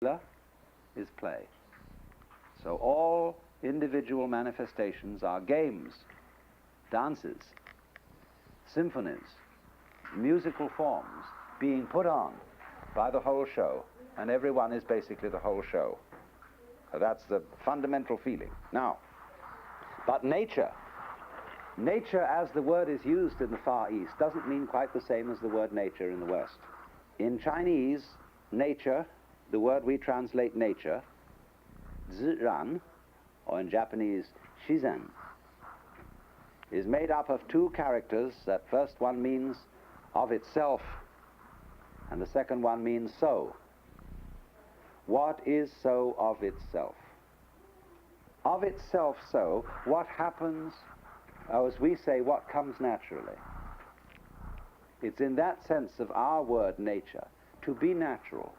Künstler is play. So all individual manifestations are games, dances, symphonies, musical forms being put on by the whole show, and everyone is basically the whole show. So that's the fundamental feeling. Now, but nature as the word is used in the Far East doesn't mean quite the same as the word nature in the West. In Chinese, nature, the word we translate nature, ziran, or in Japanese, shizen, is made up of two characters. That first one means of itself, and the second one means so. What is so of itself? Of itself so, what happens, or as we say, what comes naturally. It's in that sense of our word nature, to be natural,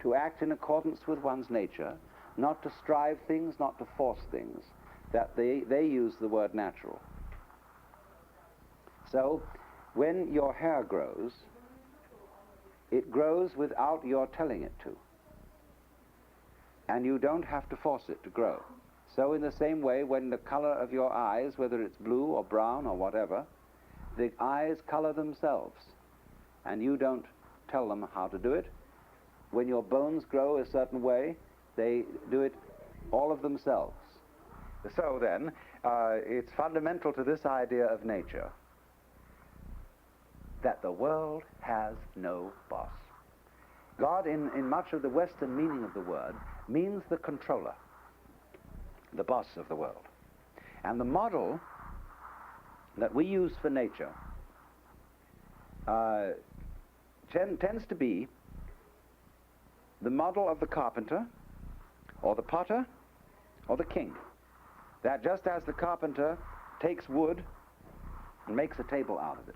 to act in accordance with one's nature, not to strive things, not to force things, that they use the word natural. So, when your hair grows, it grows without your telling it to. And you don't have to force it to grow. So in the same way, when the color of your eyes, whether it's blue or brown or whatever, the eyes color themselves, and you don't tell them how to do it. When your bones grow a certain way, they do it all of themselves. So then, it's fundamental to this idea of nature that the world has no boss. God, in much of the Western meaning of the word, means the controller, the boss of the world. And the model that we use for nature tends to be the model of the carpenter, or the potter, or the king. That just as the carpenter takes wood and makes a table out of it,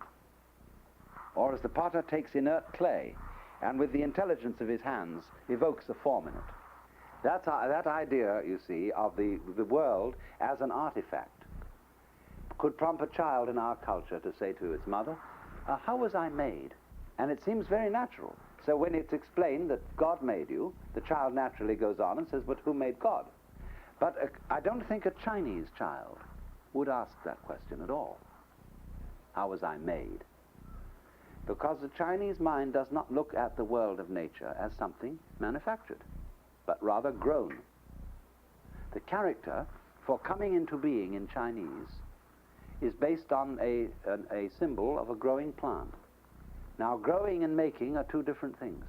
or as the potter takes inert clay and with the intelligence of his hands evokes a form in it. That idea, you see, of the world as an artifact could prompt a child in our culture to say to its mother, how was I made? And it seems very natural. So when it's explained that God made you, the child naturally goes on and says, but who made God? But I don't think a Chinese child would ask that question at all. How was I made? Because the Chinese mind does not look at the world of nature as something manufactured, but rather grown. The character for coming into being in Chinese is based on a symbol of a growing plant. Now, growing and making are two different things.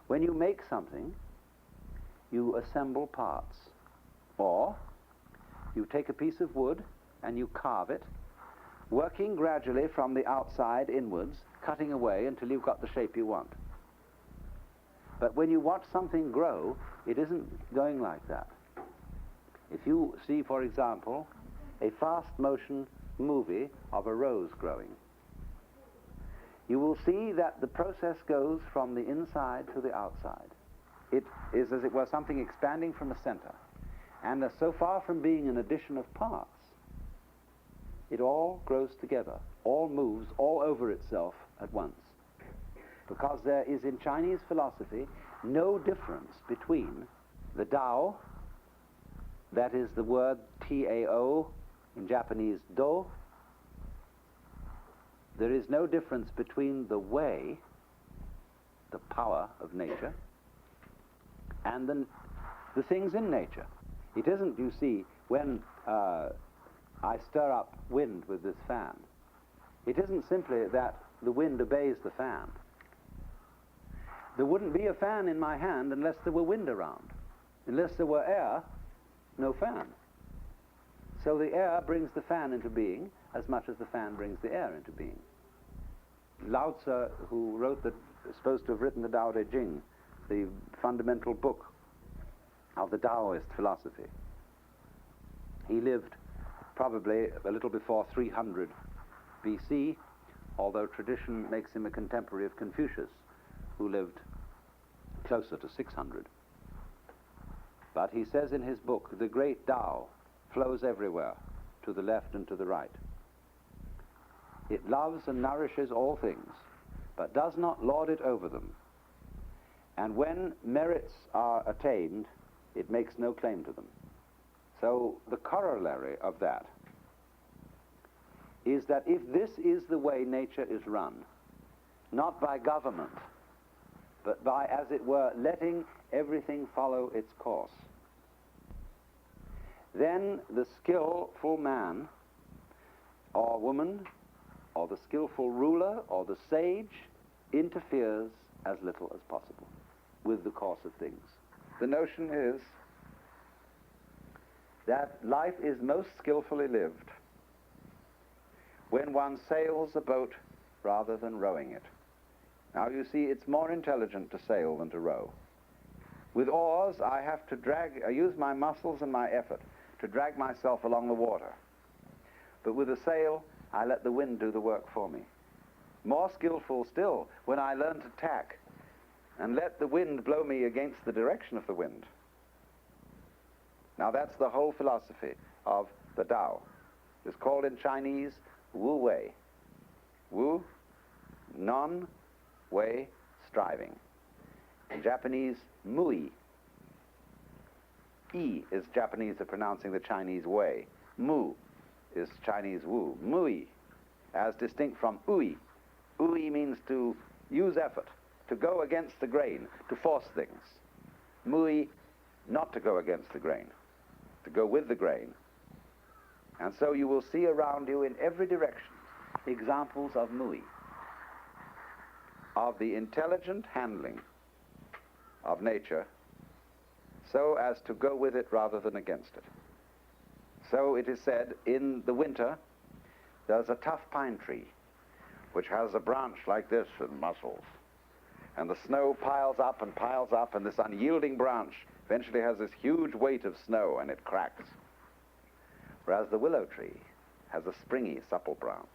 When you make something, you assemble parts, or you take a piece of wood and you carve it, working gradually from the outside inwards, cutting away until you've got the shape you want. But when you watch something grow, it isn't going like that. If you see, for example, a fast motion movie of a rose growing, you will see that the process goes from the inside to the outside. It is, as it were, something expanding from a center. And so far from being an addition of parts, it all grows together, all moves all over itself at once. Because there is in Chinese philosophy no difference between the Tao, that is the word T-A-O, in Japanese do. There is no difference between the way, the power of nature, and the things in nature. It isn't, you see, when I stir up wind with this fan, it isn't simply that the wind obeys the fan. There wouldn't be a fan in my hand unless there were wind around. Unless there were air, no fan. So the air brings the fan into being as much as the fan brings the air into being. Lao Tzu, who wrote supposed to have written the Tao Te Ching, the fundamental book of the Taoist philosophy, he lived probably a little before 300 BC, although tradition makes him a contemporary of Confucius, who lived closer to 600. But he says in his book, the great Tao flows everywhere, to the left and to the right. It loves and nourishes all things, but does not lord it over them. And when merits are attained, it makes no claim to them. So the corollary of that is that if this is the way nature is run, not by government, but by, as it were, letting everything follow its course, then the skillful man or woman, or the skillful ruler, or the sage, interferes as little as possible with the course of things. The notion is that life is most skillfully lived when one sails a boat rather than rowing it. Now you see, it's more intelligent to sail than to row. With oars, I have to use my muscles and my effort to drag myself along the water. But with a sail, I let the wind do the work for me. More skillful still when I learn to tack and let the wind blow me against the direction of the wind. Now that's the whole philosophy of the Tao. It's called in Chinese Wu Wei. Wu, non-wei, striving. In Japanese, Mui. I is Japanese of pronouncing the Chinese Wei. Mu is Chinese Wu. Mui, as distinct from Ui. Ui means to use effort, to go against the grain, to force things. Mui, not to go against the grain, to go with the grain. And so you will see around you in every direction examples of Mui, of the intelligent handling of nature so as to go with it rather than against it. So it is said, in the winter, there's a tough pine tree which has a branch like this with muscles. And the snow piles up, and this unyielding branch eventually has this huge weight of snow, and it cracks. Whereas the willow tree has a springy, supple branch.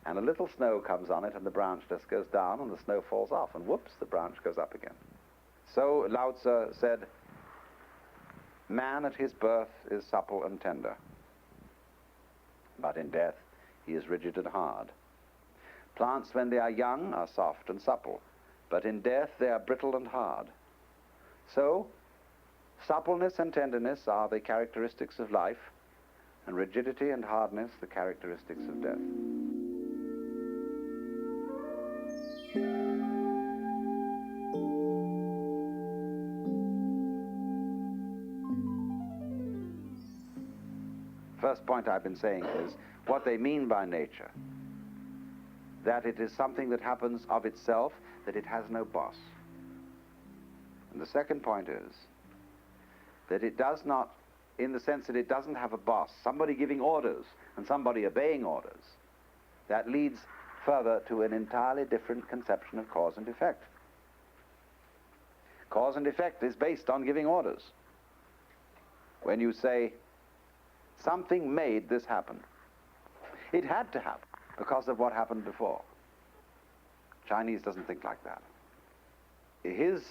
And a little snow comes on it, and the branch just goes down, and the snow falls off, and whoops, the branch goes up again. So Lao Tzu said, man at his birth is supple and tender, but in death he is rigid and hard. Plants when they are young are soft and supple, but in death they are brittle and hard. So, suppleness and tenderness are the characteristics of life, and rigidity and hardness the characteristics of death. First point I've been saying is what they mean by nature. That it is something that happens of itself, that it has no boss. And the second point is that it does not, in the sense that it doesn't have a boss, somebody giving orders and somebody obeying orders. That leads further to an entirely different conception of cause and effect. Cause and effect is based on giving orders. When you say, something made this happen, it had to happen because of what happened before. Chinese doesn't think like that. His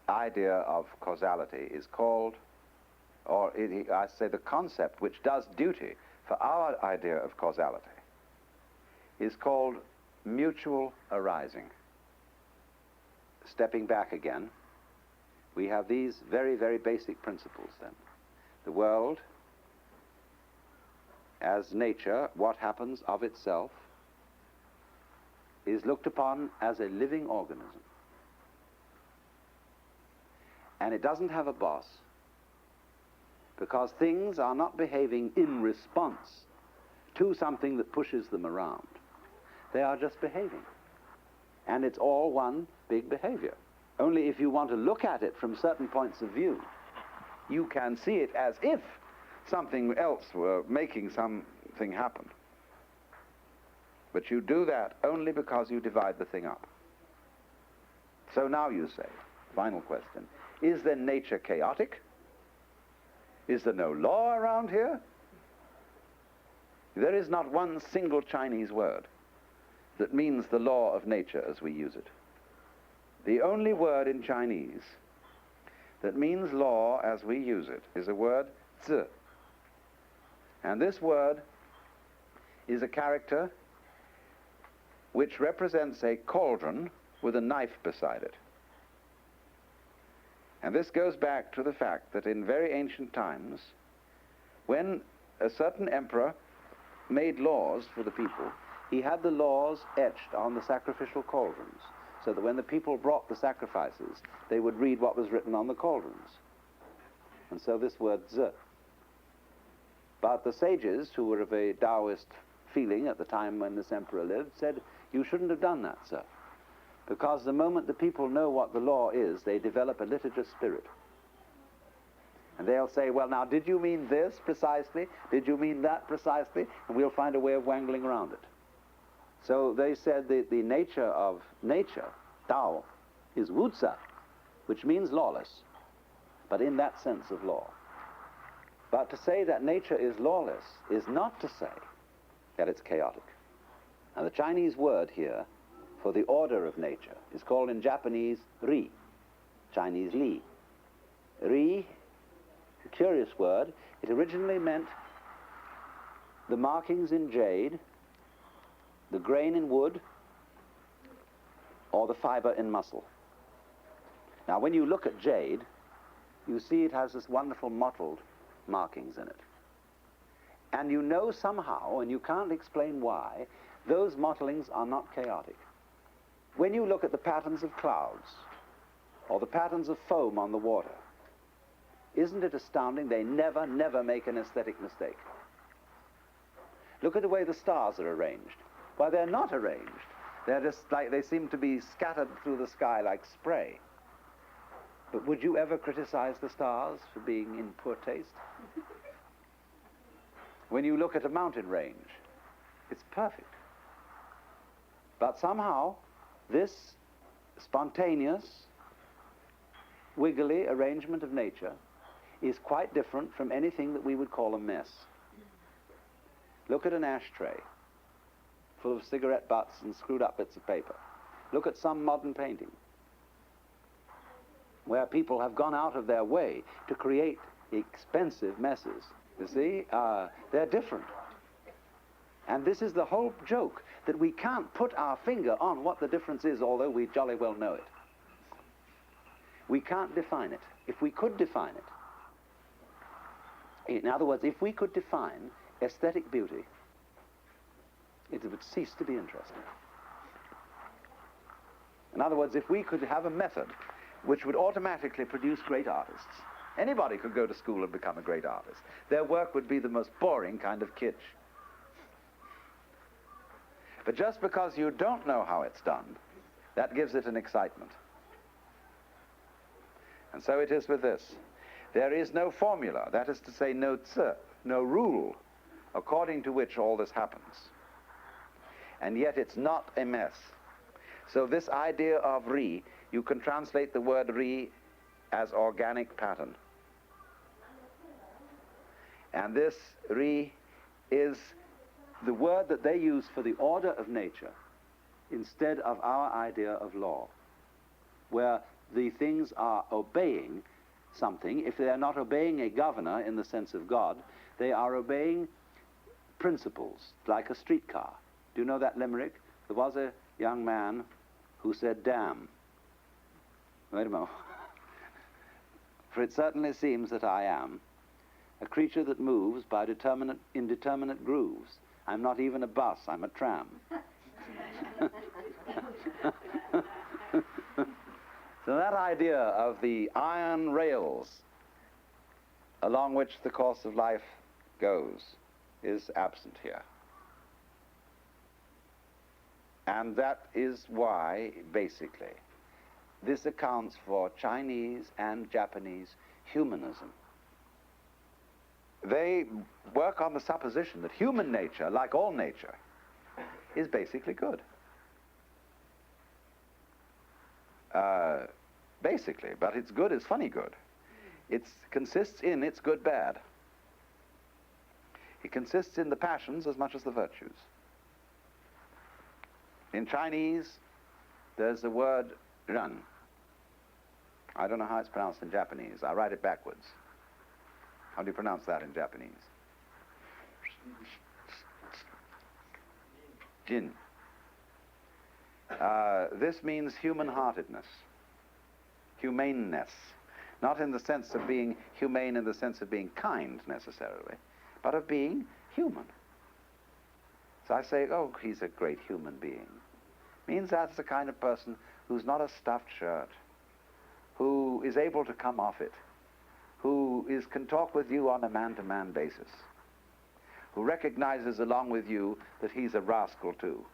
idea of causality is called, I say the concept which does duty for our idea of causality, is called mutual arising. Stepping back again, we have these very, very basic principles then. The world, as nature, what happens of itself, is looked upon as a living organism. And it doesn't have a boss, because things are not behaving in response to something that pushes them around. They are just behaving. And it's all one big behavior. Only if you want to look at it from certain points of view, you can see it as if something else were making something happen. But you do that only because you divide the thing up. So now you say, final question, is then nature chaotic? Is there no law around here? There is not one single Chinese word that means the law of nature as we use it. The only word in Chinese that means law as we use it is a word, zi. And this word is a character which represents a cauldron with a knife beside it. And this goes back to the fact that in very ancient times, when a certain emperor made laws for the people, he had the laws etched on the sacrificial cauldrons, so that when the people brought the sacrifices, they would read what was written on the cauldrons. And so this word Z. But the sages, who were of a Taoist feeling at the time when this emperor lived, said, you shouldn't have done that, sir. Because the moment the people know what the law is, they develop a litigious spirit. And they'll say, well, now, did you mean this precisely? Did you mean that precisely? And we'll find a way of wangling around it. So they said that the nature of nature, Tao, is Wuzi, which means lawless, but in that sense of law. But to say that nature is lawless is not to say that it's chaotic. Now, the Chinese word here for the order of nature is called in Japanese Ri, Chinese Li. Ri, a curious word. It originally meant the markings in jade, the grain in wood, or the fiber in muscle. Now, when you look at jade, you see it has this wonderful mottled markings in it. And you know somehow, and you can't explain why, those mottlings are not chaotic. When you look at the patterns of clouds, or the patterns of foam on the water, isn't it astounding? They never, never make an aesthetic mistake. Look at the way the stars are arranged. Why, they're not arranged. They're just like, they seem to be scattered through the sky like spray. But would you ever criticize the stars for being in poor taste? When you look at a mountain range, it's perfect. But somehow, this spontaneous, wiggly arrangement of nature is quite different from anything that we would call a mess. Look at an ashtray full of cigarette butts and screwed up bits of paper. Look at some modern painting where people have gone out of their way to create expensive messes. You see, they're different. And this is the whole joke, that we can't put our finger on what the difference is, although we jolly well know it. We can't define it. If we could define it, in other words, if we could define aesthetic beauty, it would cease to be interesting. In other words, if we could have a method which would automatically produce great artists, anybody could go to school and become a great artist. Their work would be the most boring kind of kitsch. But just because you don't know how it's done, that gives it an excitement. And so it is with this. There is no formula, that is to say, no tse, no rule, according to which all this happens. And yet it's not a mess. So this idea of Ri, you can translate the word Ri as organic pattern. And this Ri is the word that they use for the order of nature instead of our idea of law, where the things are obeying something. If they are not obeying a governor in the sense of God, they are obeying principles, like a streetcar. Do you know that limerick? There was a young man who said, damn. Wait a moment. For it certainly seems that I am a creature that moves by indeterminate grooves. I'm not even a bus, I'm a tram. So that idea of the iron rails along which the course of life goes is absent here. And that is why, basically, this accounts for Chinese and Japanese humanism. They work on the supposition that human nature, like all nature, is basically good. Basically, but its good is funny good. It consists in its good bad. It consists in the passions as much as the virtues. In Chinese, there's the word ren. I don't know how it's pronounced in Japanese. I'll write it backwards. How do you pronounce that in Japanese? Jin. This means human-heartedness, humaneness. Not in the sense of being humane in the sense of being kind, necessarily, but of being human. So I say, oh, he's a great human being. Means that's the kind of person who's not a stuffed shirt, who is able to come off it, who can talk with you on a man-to-man basis, who recognizes along with you that he's a rascal too.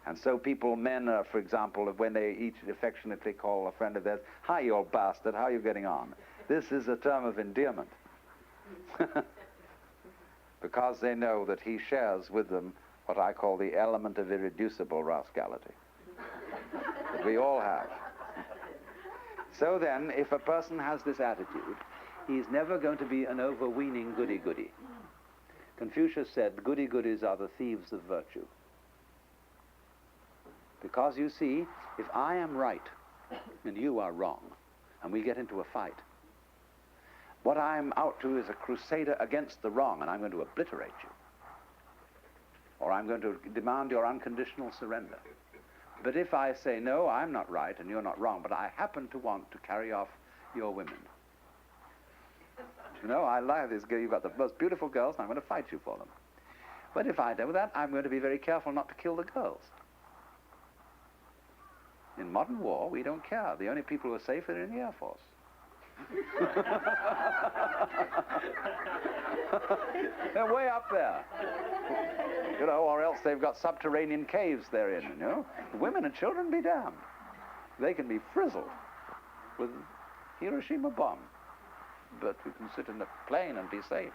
And so men, for example, when they each affectionately call a friend of theirs, "Hi, you old bastard, how are you getting on?" This is a term of endearment. Because they know that he shares with them what I call the element of irreducible rascality that we all have. So then, if a person has this attitude, he's never going to be an overweening goody-goody. Confucius said, goody-goodies are the thieves of virtue. Because you see, if I am right and you are wrong, and we get into a fight, what I'm out to is a crusader against the wrong, and I'm going to obliterate you. Or I'm going to demand your unconditional surrender. But if I say, no, I'm not right and you're not wrong, but I happen to want to carry off your women. You know, I like this girl, you've got the most beautiful girls, and I'm going to fight you for them. But if I do that, I'm going to be very careful not to kill the girls. In modern war, we don't care. The only people who are safe are in the Air Force. They're way up there. You know, or else they've got subterranean caves they're in, you know. Women and children be damned. They can be frizzled with Hiroshima bomb. But we can sit in a plane and be safe.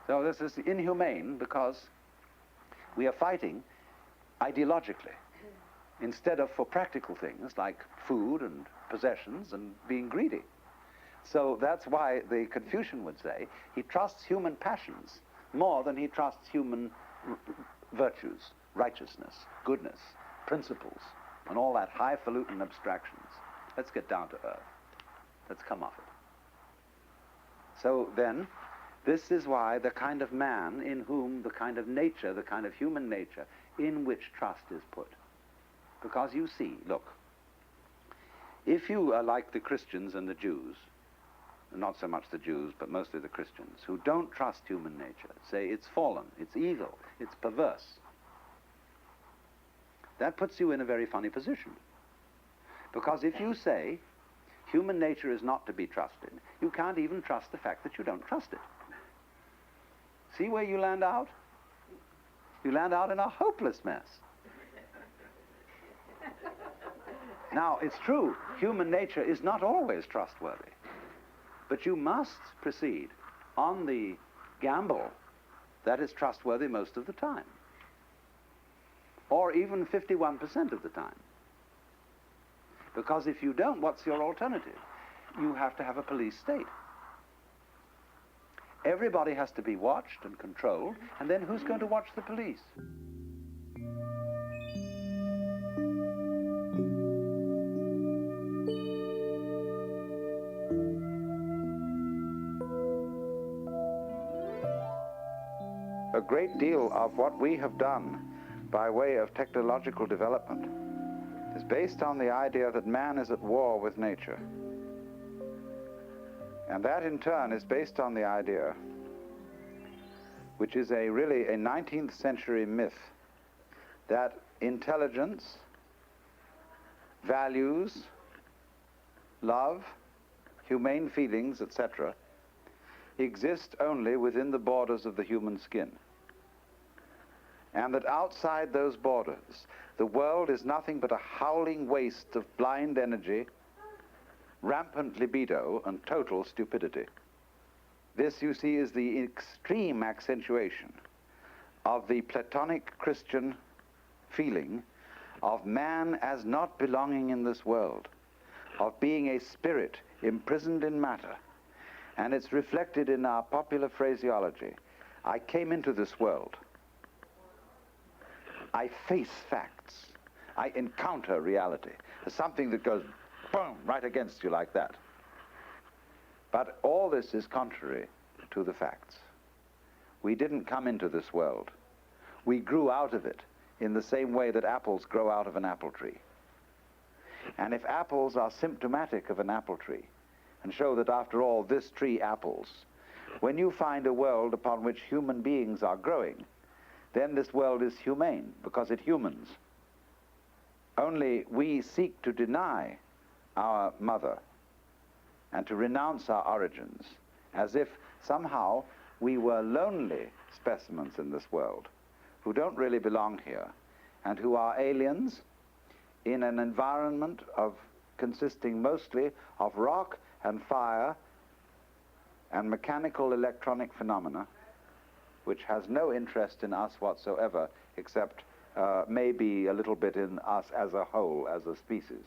So this is inhumane because we are fighting ideologically instead of for practical things like food and possessions and being greedy. So that's why the Confucian would say he trusts human passions more than he trusts human virtues, righteousness, goodness, principles, and all that highfalutin abstractions. Let's get down to earth. Let's come off it. So then, this is why the kind of man in whom the kind of nature, the kind of human nature, in which trust is put. Because you see, look, if you are like the Christians and the Jews, not so much the Jews, but mostly the Christians, who don't trust human nature, say it's fallen, it's evil, it's perverse, that puts you in a very funny position. Because if you say human nature is not to be trusted, you can't even trust the fact that you don't trust it. See where you land out? You land out in a hopeless mess. Now, it's true, human nature is not always trustworthy. But you must proceed on the gamble that is trustworthy most of the time. Or even 51% of the time. Because if you don't, what's your alternative? You have to have a police state. Everybody has to be watched and controlled, and then who's going to watch the police? A great deal of what we have done by way of technological development is based on the idea that man is at war with nature. And that in turn is based on the idea, which is really a 19th century myth, that intelligence, values, love, humane feelings, etc., exist only within the borders of the human skin. And that outside those borders, the world is nothing but a howling waste of blind energy, rampant libido, and total stupidity. This, you see, is the extreme accentuation of the Platonic Christian feeling of man as not belonging in this world, of being a spirit imprisoned in matter. And it's reflected in our popular phraseology. I came into this world. I face facts. I encounter reality. There's something that goes boom right against you like that. But all this is contrary to the facts. We didn't come into this world. We grew out of it in the same way that apples grow out of an apple tree. And if apples are symptomatic of an apple tree, and show that after all this tree apples, when you find a world upon which human beings are growing, then this world is humane, because it humans. Only we seek to deny our mother and to renounce our origins, as if somehow we were lonely specimens in this world, who don't really belong here, and who are aliens in an environment consisting mostly of rock and fire and mechanical electronic phenomena, which has no interest in us whatsoever, except maybe a little bit in us as a whole, as a species.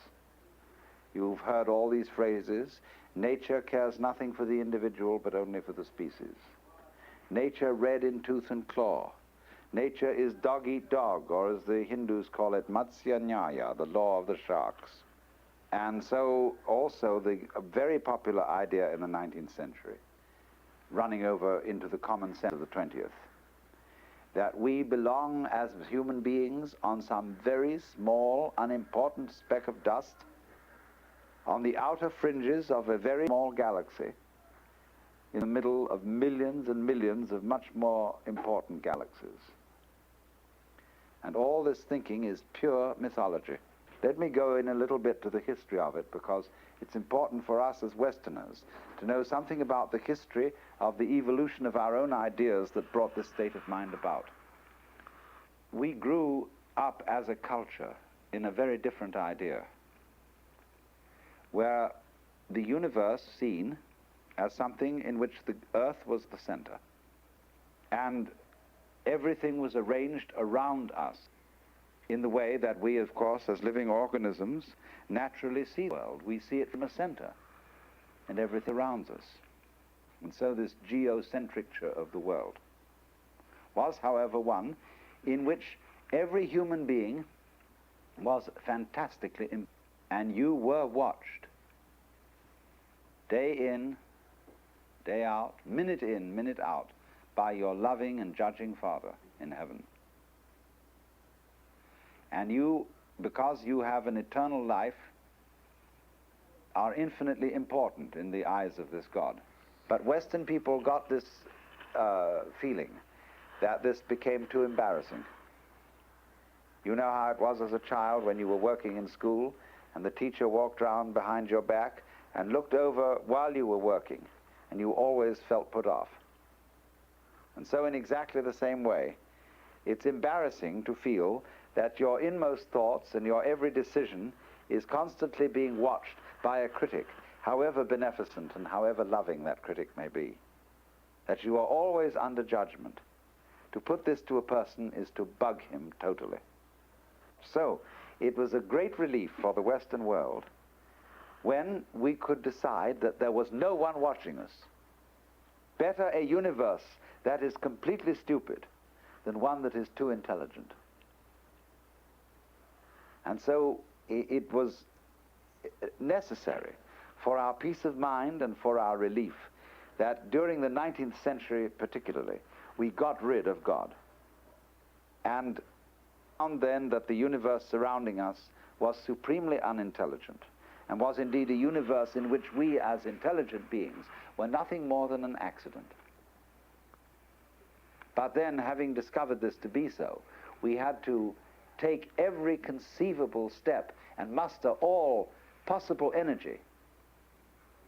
You've heard all these phrases. Nature cares nothing for the individual, but only for the species. Nature red in tooth and claw. Nature is dog eat dog, or as the Hindus call it, Matsya Nyaya, the law of the sharks. And so also a very popular idea in the 19th century, running over into the common sense of the 20th, that we belong as human beings on some very small, unimportant speck of dust on the outer fringes of a very small galaxy in the middle of millions and millions of much more important galaxies. And all this thinking is pure mythology. Let me go in a little bit to the history of it, because it's important for us as Westerners to know something about the history of the evolution of our own ideas that brought this state of mind about. We grew up as a culture in a very different idea, where the universe seen as something in which the earth was the center, and everything was arranged around us in the way that we, of course, as living organisms, naturally see the world. We see it from a center, and everything around us. And so this geocentricture of the world was, however, one in which every human being was fantastically important, and you were watched day in, day out, minute in, minute out, by your loving and judging Father in heaven. And you, because you have an eternal life, are infinitely important in the eyes of this God. But Western people got this feeling that this became too embarrassing. You know how it was as a child when you were working in school and the teacher walked around behind your back and looked over while you were working, and you always felt put off. And so in exactly the same way, it's embarrassing to feel that your inmost thoughts and your every decision is constantly being watched by a critic, however beneficent and however loving that critic may be. That you are always under judgment. To put this to a person is to bug him totally. So, it was a great relief for the Western world when we could decide that there was no one watching us. Better a universe that is completely stupid than one that is too intelligent. And so it was necessary for our peace of mind and for our relief that during the 19th century particularly, we got rid of God. And found then that the universe surrounding us was supremely unintelligent, and was indeed a universe in which we as intelligent beings were nothing more than an accident. But then, having discovered this to be so, we had to take every conceivable step and muster all possible energy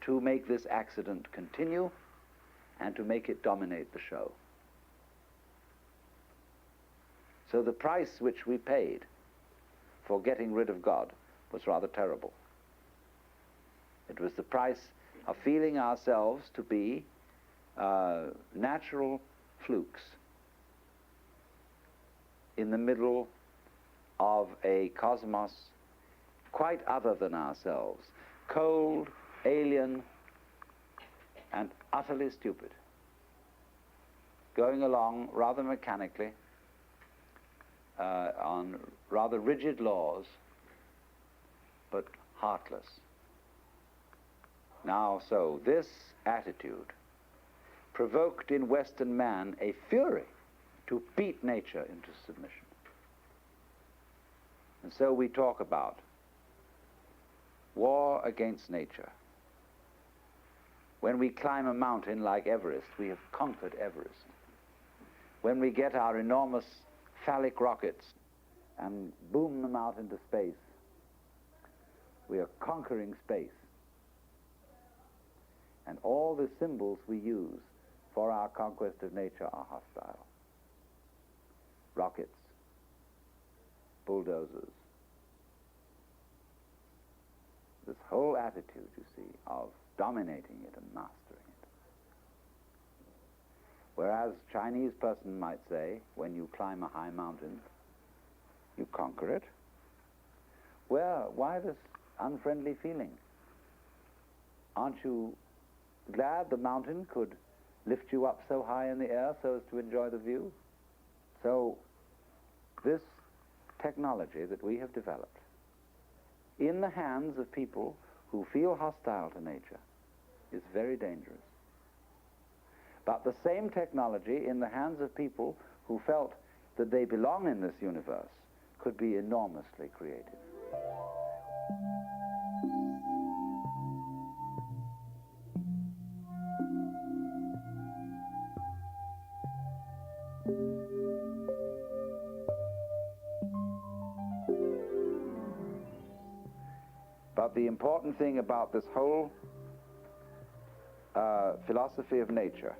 to make this accident continue and to make it dominate the show. So the price which we paid for getting rid of God was rather terrible. It was the price of feeling ourselves to be natural flukes in the middle of a cosmos quite other than ourselves, cold, alien, and utterly stupid, going along rather mechanically on rather rigid laws, but heartless. Now, so this attitude provoked in Western man a fury to beat nature into submission. And so we talk about war against nature. When we climb a mountain like Everest, we have conquered Everest. When we get our enormous phallic rockets and boom them out into space, we are conquering space. And all the symbols we use for our conquest of nature are hostile. Rockets, bulldozers. This whole attitude, you see, of dominating it and mastering it. Whereas a Chinese person might say, when you climb a high mountain, you conquer it. Well, why this unfriendly feeling? Aren't you glad the mountain could lift you up so high in the air so as to enjoy the view? So this technology that we have developed in the hands of people who feel hostile to nature is very dangerous. But the same technology in the hands of people who felt that they belong in this universe could be enormously creative. But the important thing about this whole philosophy of nature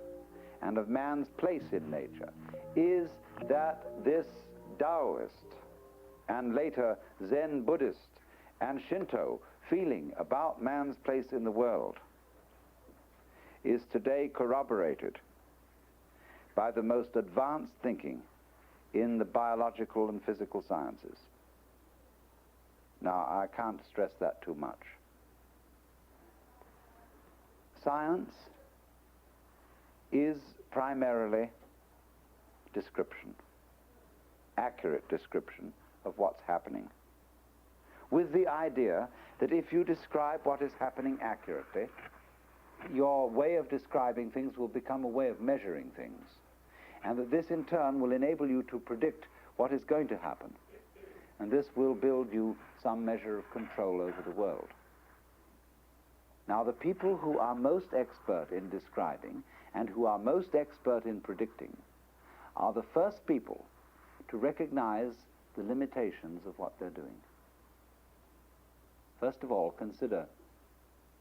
and of man's place in nature is that this Taoist and later Zen Buddhist and Shinto feeling about man's place in the world is today corroborated by the most advanced thinking in the biological and physical sciences. Now, I can't stress that too much. Science is primarily description, accurate description of what's happening, with the idea that if you describe what is happening accurately, your way of describing things will become a way of measuring things, and that this in turn will enable you to predict what is going to happen, and this will build you some measure of control over the world. Now, the people who are most expert in describing and who are most expert in predicting are the first people to recognize the limitations of what they're doing. First of all, consider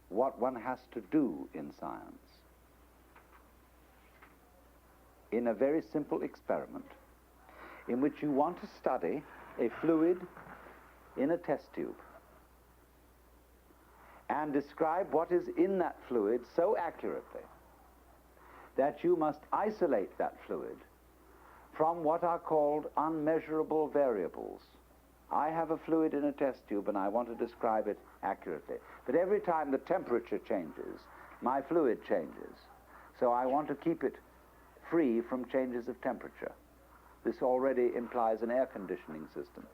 what one has to do in science. In a very simple experiment in which you want to study a fluid in a test tube and describe what is in that fluid so accurately that you must isolate that fluid from what are called unmeasurable variables. I have a fluid in a test tube and I want to describe it accurately. But every time the temperature changes, my fluid changes. So I want to keep it free from changes of temperature. This already implies an air conditioning system.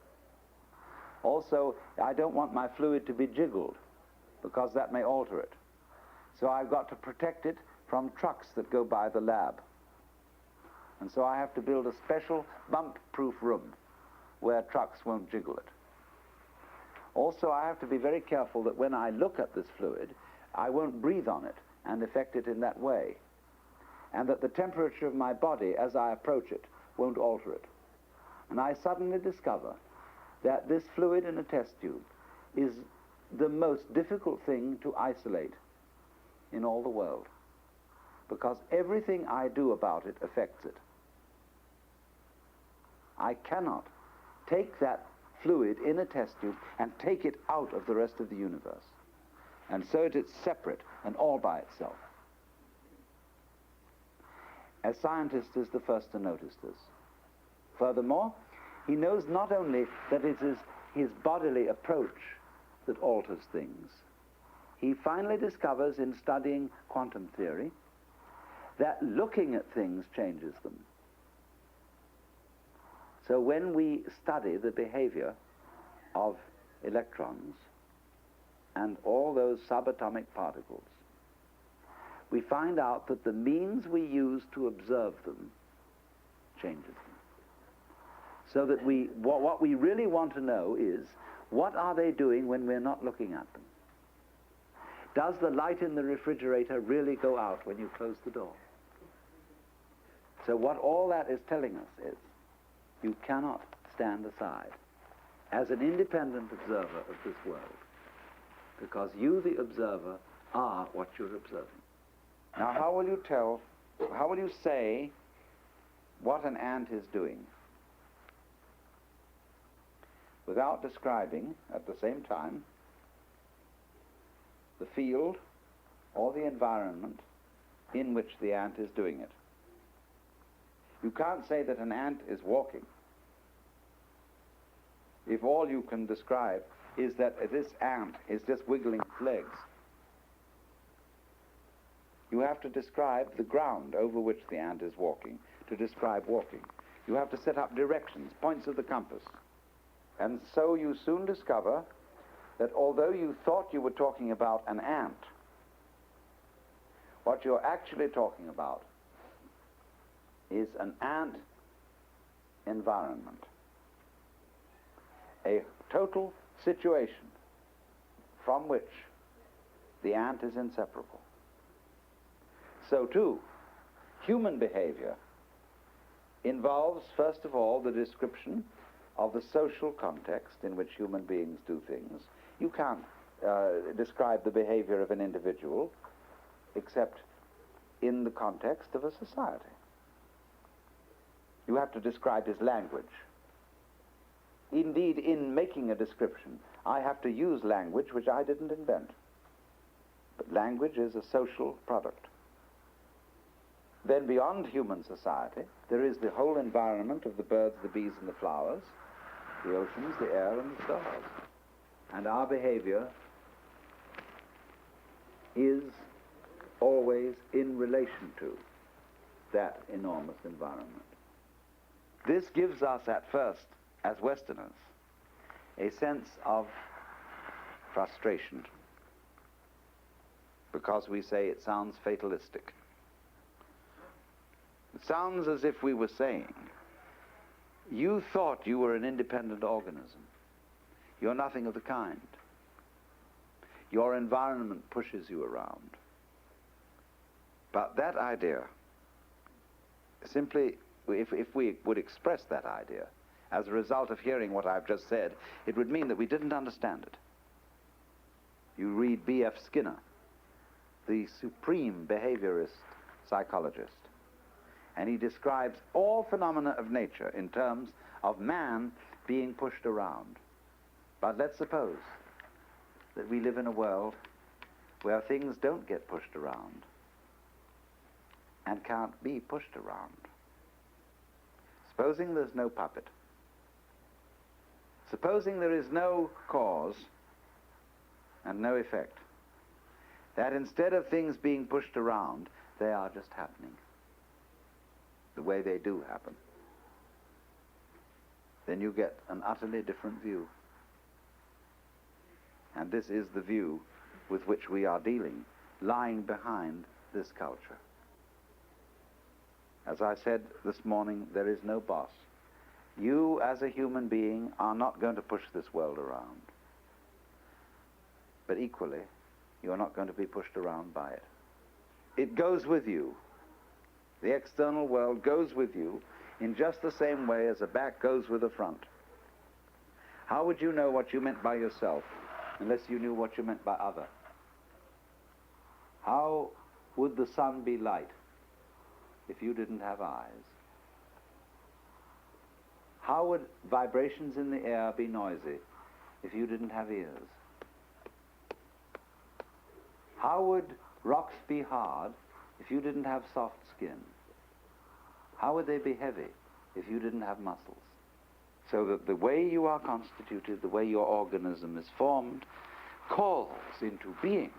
Also, I don't want my fluid to be jiggled, because that may alter it. So I've got to protect it from trucks that go by the lab. And so I have to build a special bump-proof room where trucks won't jiggle it. Also, I have to be very careful that when I look at this fluid, I won't breathe on it and affect it in that way, and that the temperature of my body as I approach it won't alter it. And I suddenly discover that this fluid in a test tube is the most difficult thing to isolate in all the world, because everything I do about it affects it. I cannot take that fluid in a test tube and take it out of the rest of the universe, and so it's separate and all by itself. A scientist is the first to notice this. Furthermore, he knows not only that it is his bodily approach that alters things. He finally discovers in studying quantum theory that looking at things changes them. So when we study the behavior of electrons and all those subatomic particles, we find out that the means we use to observe them changes them. So that what we really want to know is, what are they doing when we're not looking at them? Does the light in the refrigerator really go out when you close the door? So what all that is telling us is you cannot stand aside as an independent observer of this world, because you, the observer, are what you're observing. Now, how will you say what an ant is doing without describing, at the same time, the field or the environment in which the ant is doing it? You can't say that an ant is walking if all you can describe is that this ant is just wiggling its legs. You have to describe the ground over which the ant is walking to describe walking. You have to set up directions, points of the compass. And so you soon discover that although you thought you were talking about an ant, what you're actually talking about is an ant environment, a total situation from which the ant is inseparable. So too, human behavior involves, first of all, the description of the social context in which human beings do things. You can't describe the behavior of an individual except in the context of a society. You have to describe his language. Indeed, in making a description, I have to use language which I didn't invent. But language is a social product. Then beyond human society, there is the whole environment of the birds, the bees, and the flowers, the oceans, the air, and the stars. And our behavior is always in relation to that enormous environment. This gives us at first, as Westerners, a sense of frustration, because we say it sounds fatalistic. It sounds as if we were saying, you thought you were an independent organism. You're nothing of the kind. Your environment pushes you around. But that idea, simply, if we would express that idea as a result of hearing what I've just said, it would mean that we didn't understand it. You read B.F. Skinner, the supreme behaviorist psychologist, and he describes all phenomena of nature in terms of man being pushed around. But let's suppose that we live in a world where things don't get pushed around and can't be pushed around. Supposing there's no puppet. Supposing there is no cause and no effect. That instead of things being pushed around, they are just happening the way they do happen. Then you get an utterly different view. And this is the view with which we are dealing, lying behind this culture. As I said this morning, there is no boss. You, as a human being, are not going to push this world around. But equally, you're not going to be pushed around by it. It goes with you. The external world goes with you in just the same way as a back goes with a front. How would you know what you meant by yourself unless you knew what you meant by other? How would the sun be light if you didn't have eyes? How would vibrations in the air be noisy if you didn't have ears? How would rocks be hard if you didn't have soft skin? How would they be heavy if you didn't have muscles? So that the way you are constituted, the way your organism is formed, calls into being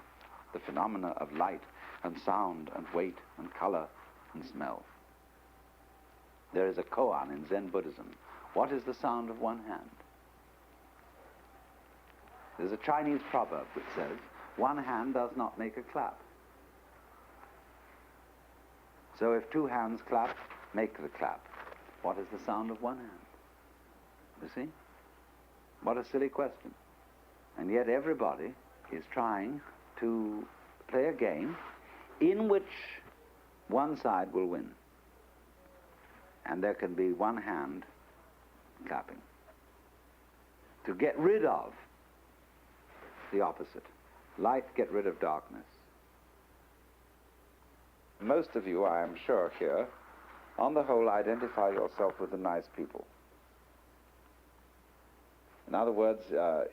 the phenomena of light and sound and weight and color and smell. There is a koan in Zen Buddhism. What is the sound of one hand? There's a Chinese proverb which says, one hand does not make a clap. So if two hands clap, make the clap. What is the sound of one hand? You see? What a silly question. And yet everybody is trying to play a game in which one side will win. And there can be one hand clapping to get rid of the opposite. Light get rid of darkness. Most of you, I am sure, here, on the whole, identify yourself with the nice people. In other words,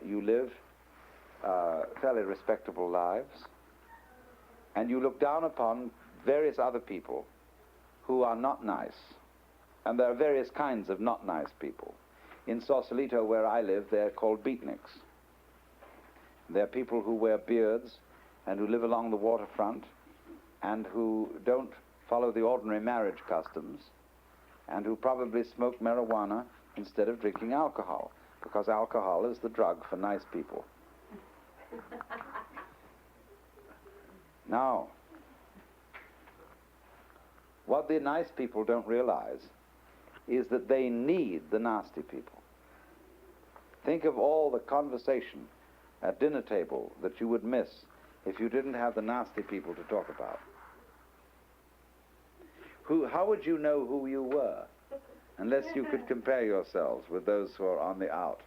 you live fairly respectable lives, and you look down upon various other people who are not nice. And there are various kinds of not nice people. In Sausalito, where I live, they're called beatniks. They're people who wear beards and who live along the waterfront and who don't follow the ordinary marriage customs and who probably smoke marijuana instead of drinking alcohol, because alcohol is the drug for nice people. Now, what the nice people don't realize is that they need the nasty people. Think of all the conversation at dinner table that you would miss if you didn't have the nasty people to talk about. How would you know who you were unless you could compare yourselves with those who are on the out?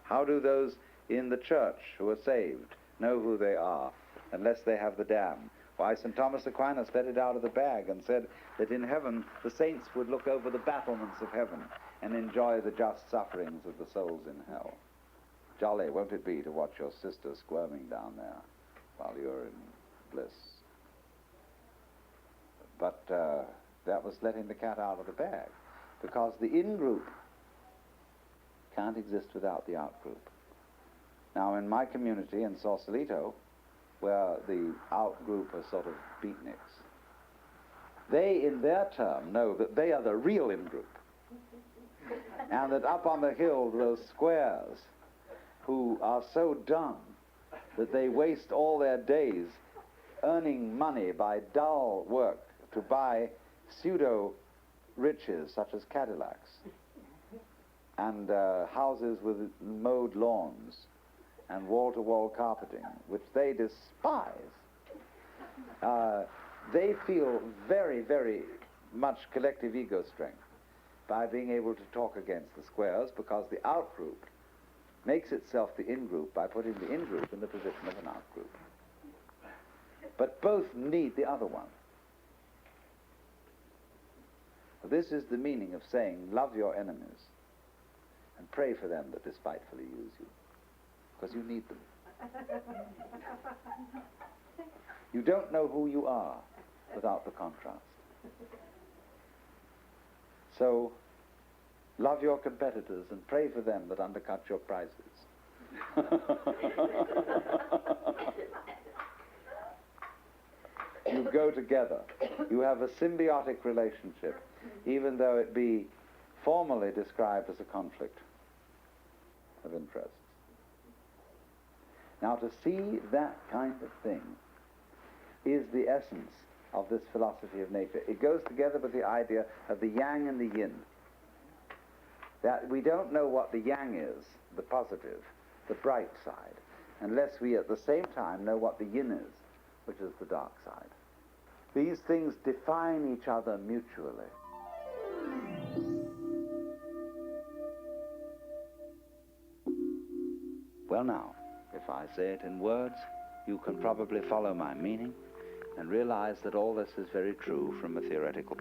How do those in the church who are saved know who they are unless they have the dam? Why, St. Thomas Aquinas let it out of the bag and said that in heaven the saints would look over the battlements of heaven and enjoy the just sufferings of the souls in hell. Jolly, won't it be, to watch your sister squirming down there while you're in bliss? But that was letting the cat out of the bag, because the in-group can't exist without the out-group. Now, in my community in Sausalito, where the out-group are sort of beatniks, they, in their term, know that they are the real in-group, and that up on the hill, those squares who are so dumb that they waste all their days earning money by dull work to buy pseudo-riches such as Cadillacs and houses with mowed lawns and wall-to-wall carpeting, which they despise. They feel very, very much collective ego strength by being able to talk against the squares, because the out-group makes itself the in-group by putting the in-group in the position of an out-group. But both need the other one. This is the meaning of saying, love your enemies and pray for them that despitefully use you, because you need them. You don't know who you are without the contrast. So, love your competitors and pray for them that undercut your prices. You go together. You have a symbiotic relationship, even though it be formally described as a conflict of interests. Now, to see that kind of thing is the essence of this philosophy of nature. It goes together with the idea of the yang and the yin. That we don't know what the yang is, the positive, the bright side, unless we at the same time know what the yin is, which is the dark side. These things define each other mutually. Well now, if I say it in words, you can probably follow my meaning and realize that all this is very true from a theoretical